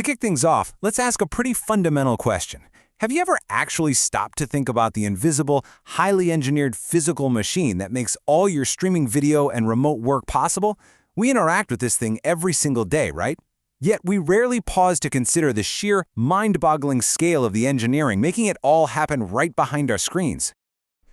To kick things off, let's ask a pretty fundamental question. Have you ever actually stopped to think about the invisible, highly engineered physical machine that makes all your streaming video and remote work possible? We interact with this thing every single day, right? Yet we rarely pause to consider the sheer, mind-boggling scale of the engineering, making it all happen right behind our screens.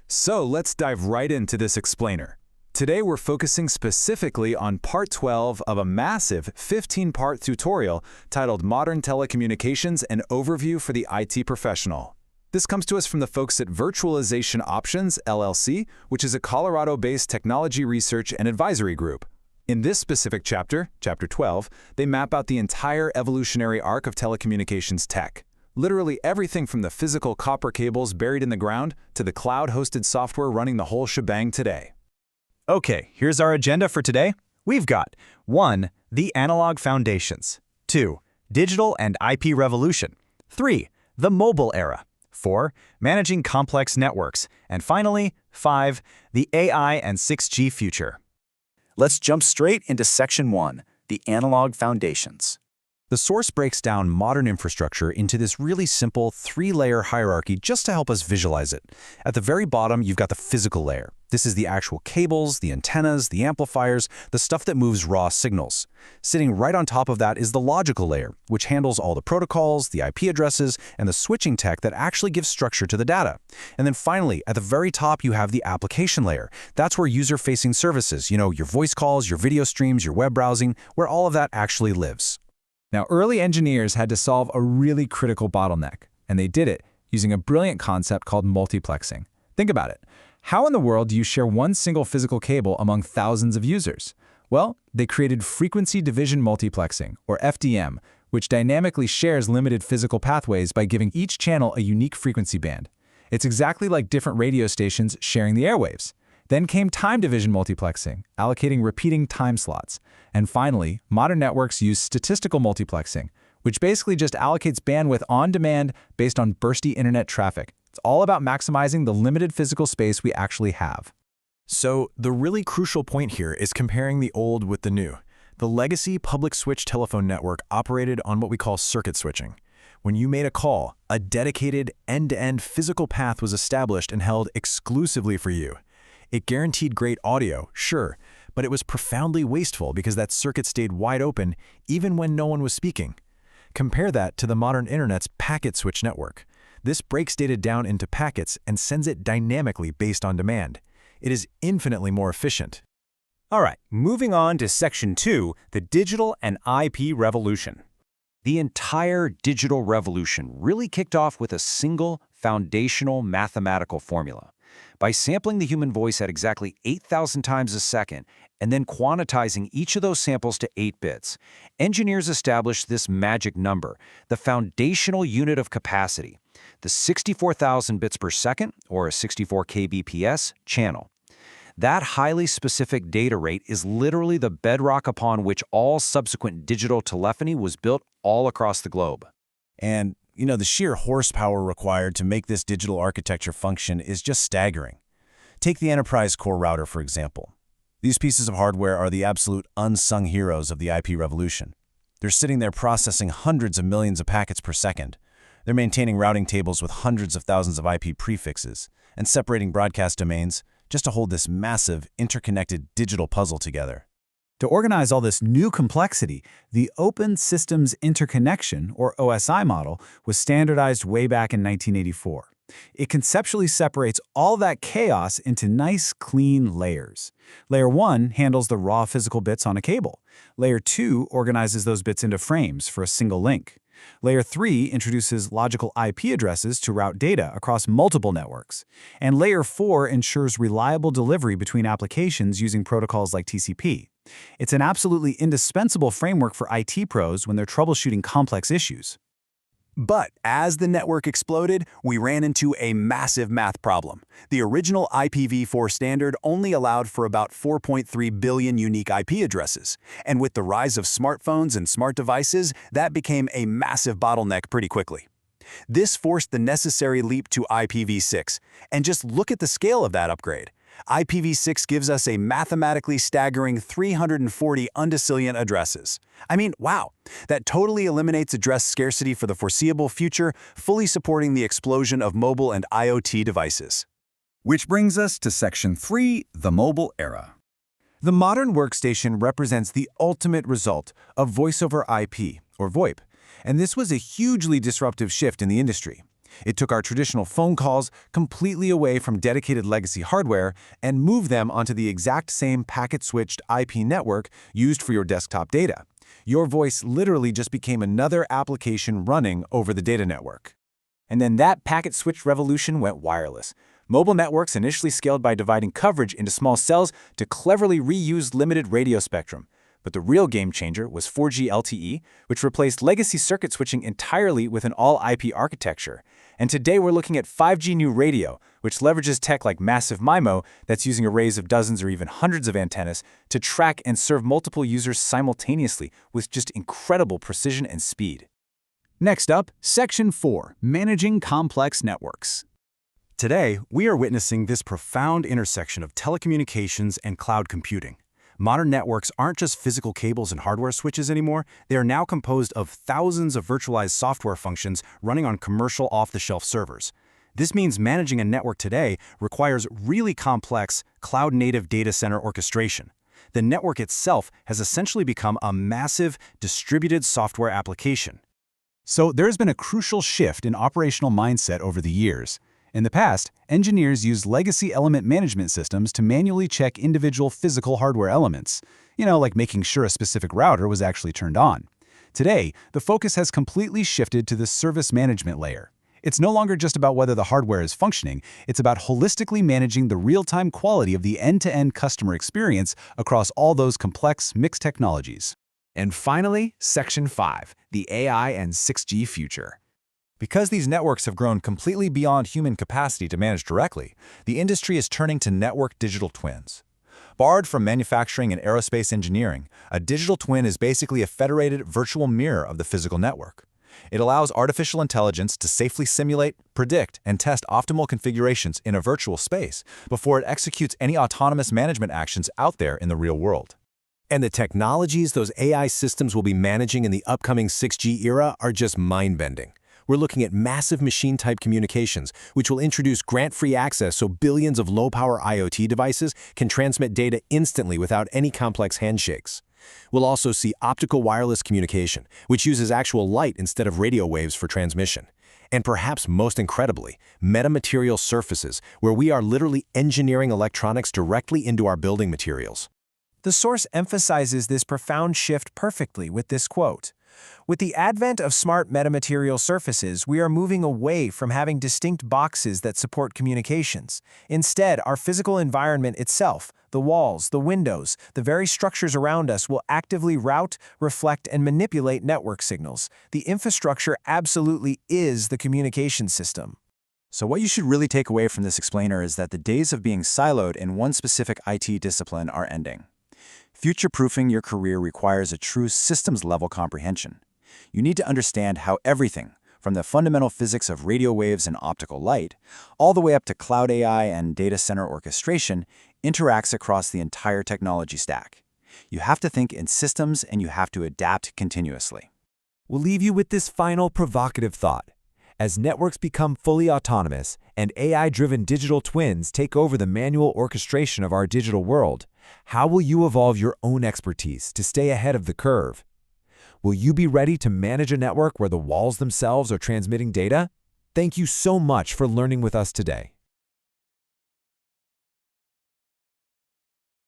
So let's dive right into this explainer. Today we're focusing specifically on part 12 of a massive 15-part tutorial titled Modern Telecommunications: An Overview for the IT Professional. This comes to us from the folks at Virtualization Options LLC, which is a Colorado-based technology research and advisory group. In this specific chapter, Chapter 12, they map out the entire evolutionary arc of telecommunications tech. Literally everything from the physical copper cables buried in the ground to the cloud-hosted software running the whole shebang today. Okay, here's our agenda for today. We've got 1. The analog foundations. 2. Digital and IP revolution. 3. The mobile era. 4. Managing complex networks. And finally, 5. The AI and 6G future. Let's jump straight into Section 1, the analog foundations. The source breaks down modern infrastructure into this really simple 3-layer hierarchy just to help us visualize it. At the very bottom, you've got the physical layer. This is the actual cables, the antennas, the amplifiers, the stuff that moves raw signals. Sitting right on top of that is the logical layer, which handles all the protocols, the IP addresses, and the switching tech that actually gives structure to the data. And then finally, at the very top, you have the application layer. That's where user-facing services, your voice calls, your video streams, your web browsing, where all of that actually lives. Now, early engineers had to solve a really critical bottleneck, and they did it using a brilliant concept called multiplexing. Think about it. How in the world do you share one single physical cable among thousands of users? Well, they created frequency division multiplexing, or FDM, which dynamically shares limited physical pathways by giving each channel a unique frequency band. It's exactly like different radio stations sharing the airwaves. Then came time division multiplexing, allocating repeating time slots. And finally, modern networks use statistical multiplexing, which basically just allocates bandwidth on demand based on bursty internet traffic. It's all about maximizing the limited physical space we actually have. So the really crucial point here is comparing the old with the new. The legacy public switch telephone network operated on what we call circuit switching. When you made a call, a dedicated end-to-end physical path was established and held exclusively for you. It guaranteed great audio, sure, but it was profoundly wasteful because that circuit stayed wide open even when no one was speaking. Compare that to the modern internet's packet switch network. This breaks data down into packets and sends it dynamically based on demand. It is infinitely more efficient. All right, moving on to Section 2, the digital and IP revolution. The entire digital revolution really kicked off with a single foundational mathematical formula. By sampling the human voice at exactly 8,000 times a second and then quantizing each of those samples to 8 bits, engineers established this magic number, the foundational unit of capacity, the 64,000 bits per second, or a 64 kbps, channel. That highly specific data rate is literally the bedrock upon which all subsequent digital telephony was built all across the globe. And the sheer horsepower required to make this digital architecture function is just staggering. Take the enterprise core router, for example. These pieces of hardware are the absolute unsung heroes of the IP revolution. They're sitting there processing hundreds of millions of packets per second. They're maintaining routing tables with hundreds of thousands of IP prefixes and separating broadcast domains just to hold this massive, interconnected digital puzzle together. To organize all this new complexity, the Open Systems Interconnection, or OSI model, was standardized way back in 1984. It conceptually separates all that chaos into nice, clean layers. Layer 1 handles the raw physical bits on a cable. Layer 2 organizes those bits into frames for a single link. Layer 3 introduces logical IP addresses to route data across multiple networks. And Layer 4 ensures reliable delivery between applications using protocols like TCP. It's an absolutely indispensable framework for IT pros when they're troubleshooting complex issues. But as the network exploded, we ran into a massive math problem. The original IPv4 standard only allowed for about 4.3 billion unique IP addresses. And with the rise of smartphones and smart devices, that became a massive bottleneck pretty quickly. This forced the necessary leap to IPv6. And just look at the scale of that upgrade. IPv6 gives us a mathematically staggering 340 undecillion addresses. I mean, wow, that totally eliminates address scarcity for the foreseeable future, fully supporting the explosion of mobile and IoT devices. Which brings us to Section 3, the mobile era. The modern workstation represents the ultimate result of Voice over IP, or VoIP, and this was a hugely disruptive shift in the industry. It took our traditional phone calls completely away from dedicated legacy hardware and moved them onto the exact same packet-switched IP network used for your desktop data. Your voice literally just became another application running over the data network. And then that packet-switched revolution went wireless. Mobile networks initially scaled by dividing coverage into small cells to cleverly reuse limited radio spectrum. But the real game changer was 4G LTE, which replaced legacy circuit switching entirely with an all-IP architecture. And today we're looking at 5G New Radio, which leverages tech like massive MIMO that's using arrays of dozens or even hundreds of antennas to track and serve multiple users simultaneously with just incredible precision and speed. Next up, Section 4, Managing Complex Networks. Today, we are witnessing this profound intersection of telecommunications and cloud computing. Modern networks aren't just physical cables and hardware switches anymore. They are now composed of thousands of virtualized software functions running on commercial off-the-shelf servers. This means managing a network today requires really complex, cloud-native data center orchestration. The network itself has essentially become a massive, distributed software application. So there's been a crucial shift in operational mindset over the years. In the past, engineers used legacy element management systems to manually check individual physical hardware elements, like making sure a specific router was actually turned on. Today, the focus has completely shifted to the service management layer. It's no longer just about whether the hardware is functioning, it's about holistically managing the real-time quality of the end-to-end customer experience across all those complex mixed technologies. And finally, Section 5, the AI and 6G future. Because these networks have grown completely beyond human capacity to manage directly, the industry is turning to network digital twins. Borrowed from manufacturing and aerospace engineering, a digital twin is basically a federated virtual mirror of the physical network. It allows artificial intelligence to safely simulate, predict, and test optimal configurations in a virtual space before it executes any autonomous management actions out there in the real world. And the technologies those AI systems will be managing in the upcoming 6G era are just mind-bending. We're looking at massive machine-type communications, which will introduce grant-free access so billions of low-power IoT devices can transmit data instantly without any complex handshakes. We'll also see optical wireless communication, which uses actual light instead of radio waves for transmission. And perhaps most incredibly, metamaterial surfaces, where we are literally engineering electronics directly into our building materials. The source emphasizes this profound shift perfectly with this quote. With the advent of smart metamaterial surfaces, we are moving away from having distinct boxes that support communications. Instead, our physical environment itself, the walls, the windows, the very structures around us will actively route, reflect, and manipulate network signals. The infrastructure absolutely is the communication system. So what you should really take away from this explainer is that the days of being siloed in one specific IT discipline are ending. Future-proofing your career requires a true systems-level comprehension. You need to understand how everything, from the fundamental physics of radio waves and optical light, all the way up to cloud AI and data center orchestration, interacts across the entire technology stack. You have to think in systems and you have to adapt continuously. We'll leave you with this final provocative thought. As networks become fully autonomous and AI-driven digital twins take over the manual orchestration of our digital world, how will you evolve your own expertise to stay ahead of the curve? Will you be ready to manage a network where the walls themselves are transmitting data? Thank you so much for learning with us today.